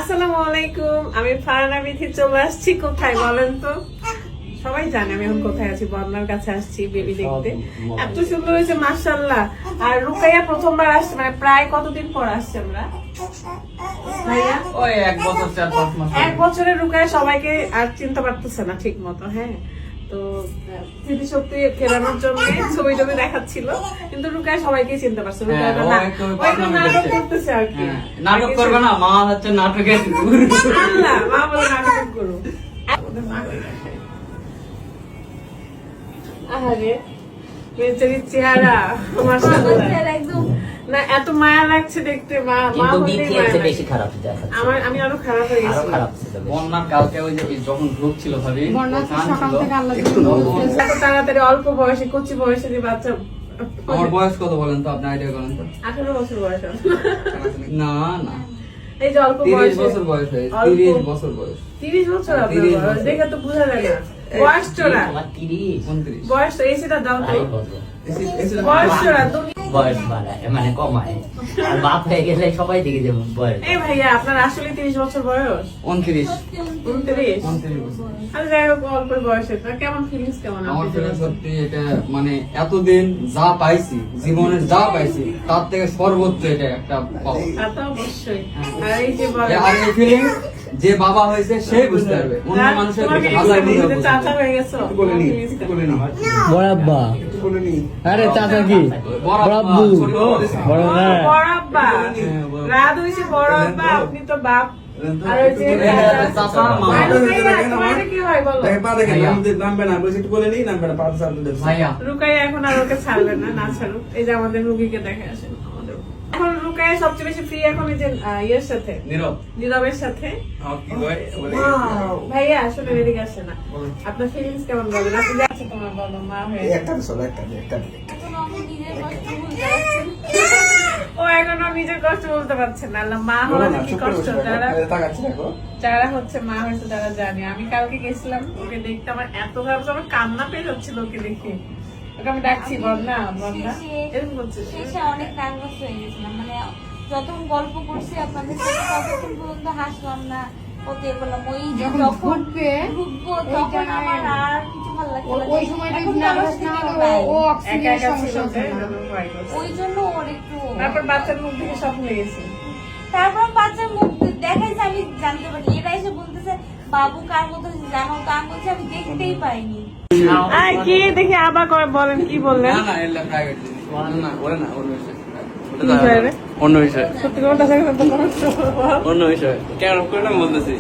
আসসালামু আলাইকুম। আমি ফারহানা বিথি চলে আসছি। কোথায় বলেন তো? সবাই জানে আমি এখন কোথায় আছি। বন্যার কাছে আসছি বেবি দেখতে। এত সুন্দর হয়েছে মাশাআল্লাহ। আর রুকাইয়া প্রথমবার আসছে, মানে প্রায় কতদিন পর আসছে আমরা ভাইয়া? ওই 1 বছর 4-5 মাস। 1 বছরের রুকাইয়া সবাইকে আর চিনতে পারতেছে না ঠিক মতো। হ্যাঁ, তো স্মৃতিশক্তি ফেরানোর জন্য ছবি টবি দেখাচ্ছিল, কিন্তু রুকাইয়া সবাইকে চিনতে পারছে। রুকাইয়া নাটক করতেছে আর কি। নাটক করবে না, মা হচ্ছে নাটকের আল্লাহ, মা বলে নাটক করো। আহারে বেচারির চেহারা মাশাআল্লাহ, না এত মায়া লাগছে দেখতে। মা মা বলতেই মায়া লাগছে। বেশি খারাপ দেখাচ্ছে। আমি আরো খারাপ হয়ে গেছি। খারাপ ছিল। বন্যার কালকে ওই যে যখন ঢুকছিল ভাবি, এত তাড়াতাড়ি অল্প বয়সে, কচি বয়সে যে বাচ্চা। আমার বয়স কত বলেন তো, আপনি আইডিয়া করেন তো? 18 বছর বয়স। না না, এই যে অল্প 30 বয়সে, বছর বয়স হয়েছে। 30 বছর বয়স। 30 বছর আপনার বয়স দেখে তো বোঝা যায় না। বয়স চোরা, আমার 30 29 বয়স তো এসিটা দাও তো। আরে কত? বয়স চোরা তুমি। বয়স বাড়ায় মানে কমায়। আর বাপ হয়ে গেলে সবাই দেখে যাবে বয়স। এই ভাইয়া আপনার আসলে 30 বছর বয়স? 29 29 বছর। আরে যাই হোক, অল্প বয়সে তো কেমন ফিলিংস, কেমন আমার আপনি ফিলিং সত্যি এটা, মানে এতদিন যা পাইছি, জীবনের যা পাইছি তার থেকে সর্বোচ্চ এটা একটা পাওয়া। তা তো অবশ্যই। আর এই যে বলে আর এই ফিলিং যে বাবা হয়েছে সেই বুঝতে পারবে, অন্য মানুষের তোমাকে হাজার কি বুঝতে চাচা হয়ে গেছো? বড় আব্বা। আরে চাচা কি বড় আব্বু, বড় না। বড় আব্বা, রাত হইছে বড় আব্বা, আপনি তো বাপ। আর ওই যে চাচা মামা। তোমার কি হয় বলো? ভাইয়া রুকাইয়া এখন আর ওকে ছাড়বে না, না ছাড়ুক। এই যে আমাদের রুগীকে দেখে আসেন আমাদের। এখন রুকাইয়া সবচেয়ে বেশি ফ্রি এখন এই যে ইয়ের সাথে, নীরব নীরবের সাথে। Wow, ভাইয়া আসলে এদিকে আসে না। আপনার ফিলিংস কেমন বলেন? আপনি যাচ্ছে তোমার বলো, মা হয়ে। ও এখনো নিজের কষ্ট বলতে পারছে না। আল্লাহ, মা হওয়া যে কি কষ্ট, যারা হচ্ছে মা হয়েছে তারা জানে। আমি কালকে গেছিলাম ওকে দেখতে, আমার এত খারাপ, আমার কান্না পেয়ে যাচ্ছিল ওকে দেখে। ওকে আমি ডাকছি বন্যা বন্যা, এরকম করছে। শেষে অনেক নার্ভাস হয়ে গেছিলাম, মানে যতক্ষণ গল্প করছি আপনাদের সাথে ততক্ষণ পর্যন্ত হাসলাম না, ওকে বললাম ওই যে যখন ঢুকবো তখন আমার আর কিছু ভালো লাগছে না। ওই সময়টা এখন নার্ভাস নার্ভাস না থেকে হলে ও একা অক্সিজেনের একা ছিল সমস্যা যে, হচ্ছে না। এজন্য ভয় করছে। ওই জন্য ওর একটু, তারপর বাচ্চার মুখ দেখে সব হয়ে গেছে। তারপর বাচ্চার মুখ দেখাইছে, আমি জানতে পারি। এরা এসে বলতেছে বাবু কার মতো জানো তো, আমি বলছি আমি দেখতেই পাইনি। কি দেখি আবার বলেন, কি বললেন? না না, এলা প্রাইভেট না, ওরে না, অন্য বিষয়। কি বিষয় রে? অন্য বিষয়, সত্যি কথা বলতে অন্য বিষয়। কেন করে বলতেছি